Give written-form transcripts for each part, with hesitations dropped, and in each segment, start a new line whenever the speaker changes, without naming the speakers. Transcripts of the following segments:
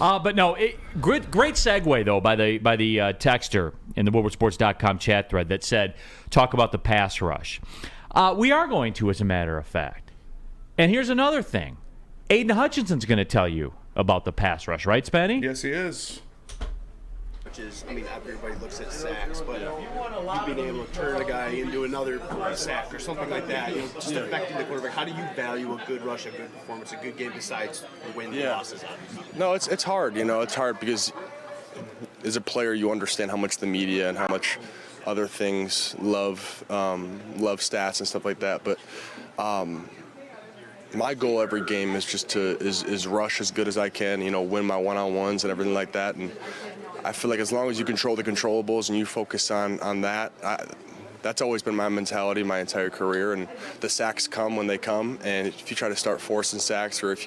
But no, great segue though by the texter in the WoodwardSports.com chat thread that said, "Talk about the pass rush." We are going to, as a matter of fact. And here's another thing: Aidan Hutchinson's going to tell you about the pass rush, right, Spenny?
Yes, he is.
Everybody looks at sacks, but you being able to turn a guy into another sack or something like that, just affecting the quarterback. How do you value a good rush, a good performance, a good game besides the wins and losses?
No, it's hard. It's hard because as a player, you understand how much the media and how much other things love stats and stuff like that. But my goal every game is just to rush as good as I can. Win my one-on-ones and everything like that. And I feel like as long as you control the controllables and you focus on that, that's always been my mentality my entire career. And the sacks come when they come. And if you try to start forcing sacks, or if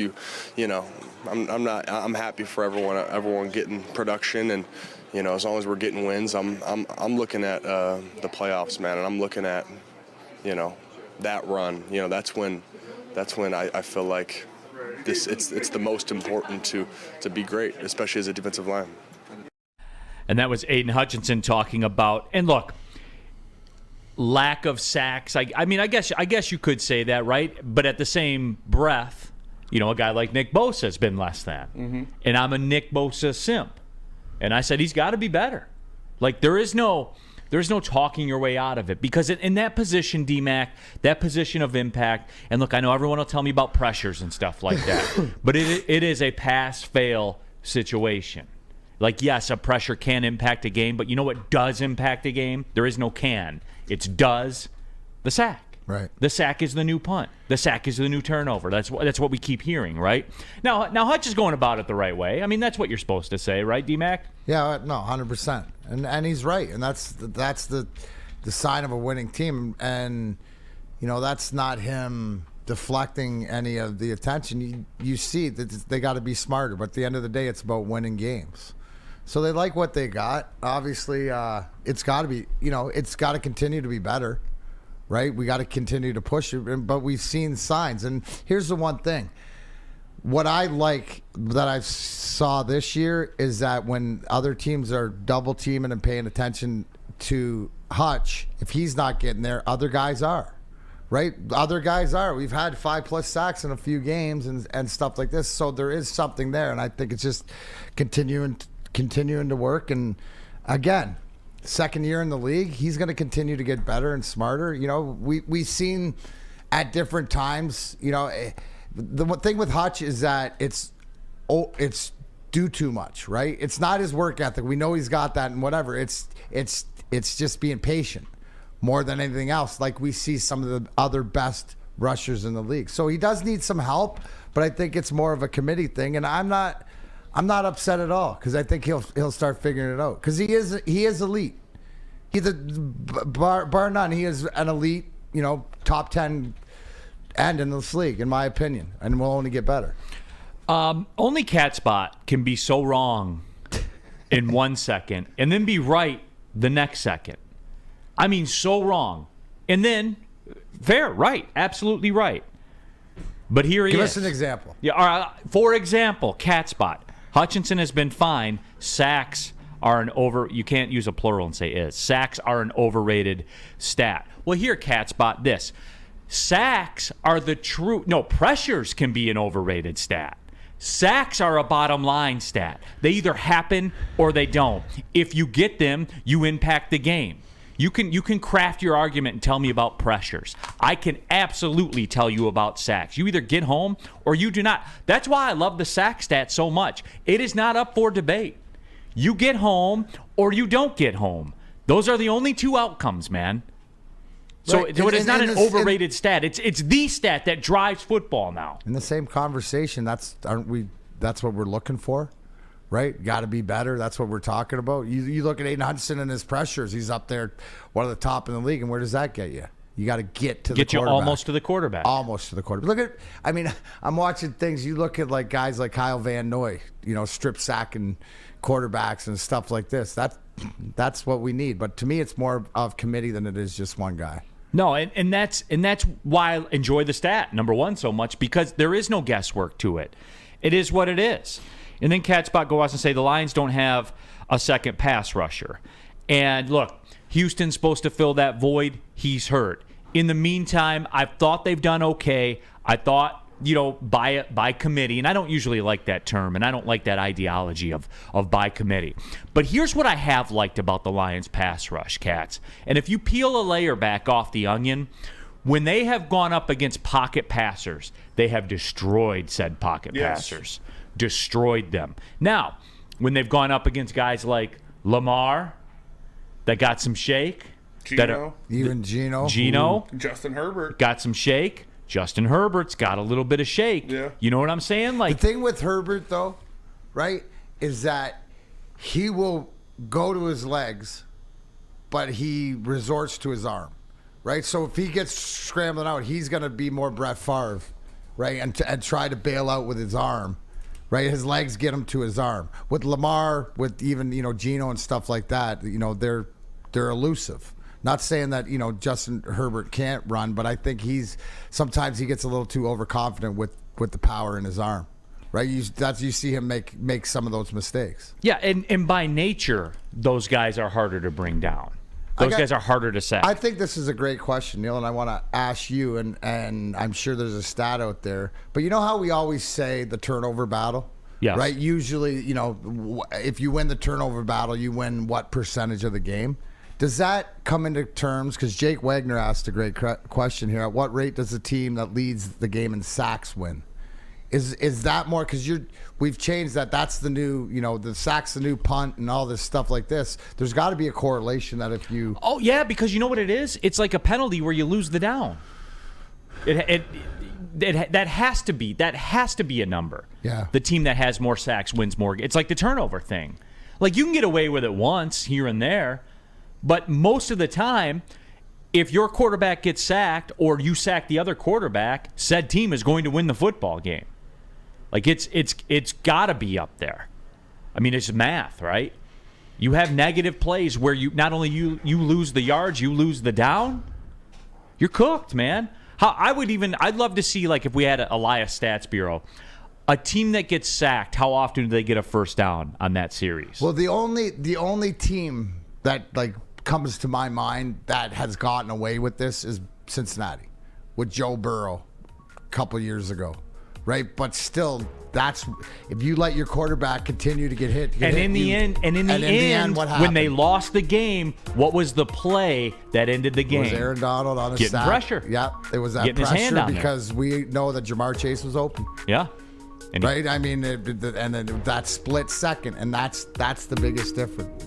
I'm happy for everyone getting production. And as long as we're getting wins, I'm looking at the playoffs, man, and I'm looking at that run. That's when I feel like it's the most important to be great, especially as a defensive line.
And that was Aidan Hutchinson talking about, and look, lack of sacks. I guess you could say that, right? But at the same breath, a guy like Nick Bosa has been less than. Mm-hmm. And I'm a Nick Bosa simp. And I said he's got to be better. Like there is no talking your way out of it, because in that position, D-Mac, that position of impact, and look, I know everyone will tell me about pressures and stuff like that, but it is a pass-fail situation. Like, yes, a pressure can impact a game, but you know what does impact a game? There is no can. It's does. The sack.
Right.
The sack is the new punt. The sack is the new turnover. That's what we keep hearing, right? Now Hutch is going about it the right way. I mean, that's what you're supposed to say, right, D-Mac?
Yeah, no, 100%. And he's right. And that's the sign of a winning team. And, that's not him deflecting any of the attention. You see that they got to be smarter. But at the end of the day, it's about winning games. So they like what they got. Obviously, it's got to be, it's got to continue to be better, right? We got to continue to push it, but we've seen signs. And here's the one thing. What I like that I saw this year is that when other teams are double teaming and paying attention to Hutch, if he's not getting there, other guys are, right? Other guys are. We've had 5+ sacks in a few games and stuff like this. So there is something there. And I think it's just continuing to work. And again, second year in the league, he's going to continue to get better and smarter. We've seen at different times, the one thing with Hutch is that it's do too much, right? It's not his work ethic. We know he's got that and whatever. It's just being patient more than anything else. Like we see some of the other best rushers in the league. So he does need some help, but I think it's more of a committee thing. And I'm not upset at all, because I think he'll start figuring it out, because he is elite. Bar none, he is an elite, top 10 end in this league, in my opinion, and will only get better.
Only Cat Spot can be so wrong in 1 second and then be right the next second. I mean, so wrong. And then, fair, right, absolutely right. But here he is.
Give us an example.
Yeah, for example, Cat Spot. Hutchinson has been fine. Sacks are you can't use a plural and say is. Sacks are an overrated stat. Well, here, Cat Spot, this. Sacks are pressures can be an overrated stat. Sacks are a bottom line stat. They either happen or they don't. If you get them, you impact the game. You can craft your argument and tell me about pressures. I can absolutely tell you about sacks. You either get home or you do not. That's why I love the sack stat so much. It is not up for debate. You get home or you don't get home. Those are the only two outcomes, man. So,
right.
So it is not an overrated stat. It's the stat that drives football now.
In the same conversation, that's what we're looking for, right? Got to be better. That's what we're talking about. You look at Aidan Hutchinson and his pressures. He's up there, one of the top in the league. And where does that get you? You got to get to the quarterback.
Get you almost to the quarterback.
Almost to the quarterback. I'm watching things. You look at like guys like Kyle Van Noy, strip sacking quarterbacks and stuff like this. That's what we need. But to me, it's more of committee than it is just one guy.
No, and that's why I enjoy the stat, number one, so much, because there is no guesswork to it. It is what it is. And then Catspot goes on to say the Lions don't have a second pass rusher. And look, Houston's supposed to fill that void. He's hurt. In the meantime, I've thought they've done okay. I thought, by committee, and I don't usually like that term, and I don't like that ideology of by committee. But here's what I have liked about the Lions pass rush, Cats. And if you peel a layer back off the onion, when they have gone up against pocket passers, they have destroyed said pocket passers. Destroyed them. Now, when they've gone up against guys like Lamar, that got some shake.
Gino.
Gino.
Justin Herbert.
Got some shake. Justin Herbert's got a little bit of shake.
Yeah.
You know what I'm saying?
The thing with Herbert, though, right, is that he will go to his legs, but he resorts to his arm, right? So if he gets scrambling out, he's going to be more Brett Favre, right, and try to bail out with his arm, right? His legs get him to his arm. With Lamar, with even, Gino and stuff like that, they're elusive. Not saying that, Justin Herbert can't run, but I think sometimes he gets a little too overconfident with the power in his arm, right? You see him make some of those mistakes.
Yeah, and by nature, those guys are harder to bring down. Those guys are harder to sack.
I think this is a great question, Neil, and I want to ask you, and I'm sure there's a stat out there, but you know how we always say the turnover battle?
Yes.
Right? Usually, if you win the turnover battle, you win what percentage of the game? Does that come into terms? Because Jake Wagner asked a great question here. At what rate does the team that leads the game in sacks win? Is that more? Because we've changed that. That's the new, the sack's the new punt and all this stuff like this. There's got to be a correlation that if you.
Oh yeah, because you know what it is? It's like a penalty where you lose the down. That has to be a number.
Yeah.
The team that has more sacks wins more. It's like the turnover thing. Like you can get away with it once here and there. But most of the time, if your quarterback gets sacked or you sack the other quarterback, said team is going to win the football game. Like it's got to be up there. I mean, it's math, right? You have negative plays where you not only you lose the yards, you lose the down. You're cooked, man. I'd love to see, like, if we had a Elias Stats Bureau, a team that gets sacked, how often do they get a first down on that series?
Well, the only team that comes to my mind that has gotten away with this is Cincinnati with Joe Burrow a couple years ago, right? But still, that's if you let your quarterback continue to get hit.
In the end,
what happened?
when they lost the game, what was the play that ended the game?
It was Aaron Donald on a
getting
sack.
pressure.
Yeah, it was that
Getting his hand
pressure
down
because we know that Jamar Chase was open.
Yeah.
Right? I mean, and then that split second, and that's the biggest difference.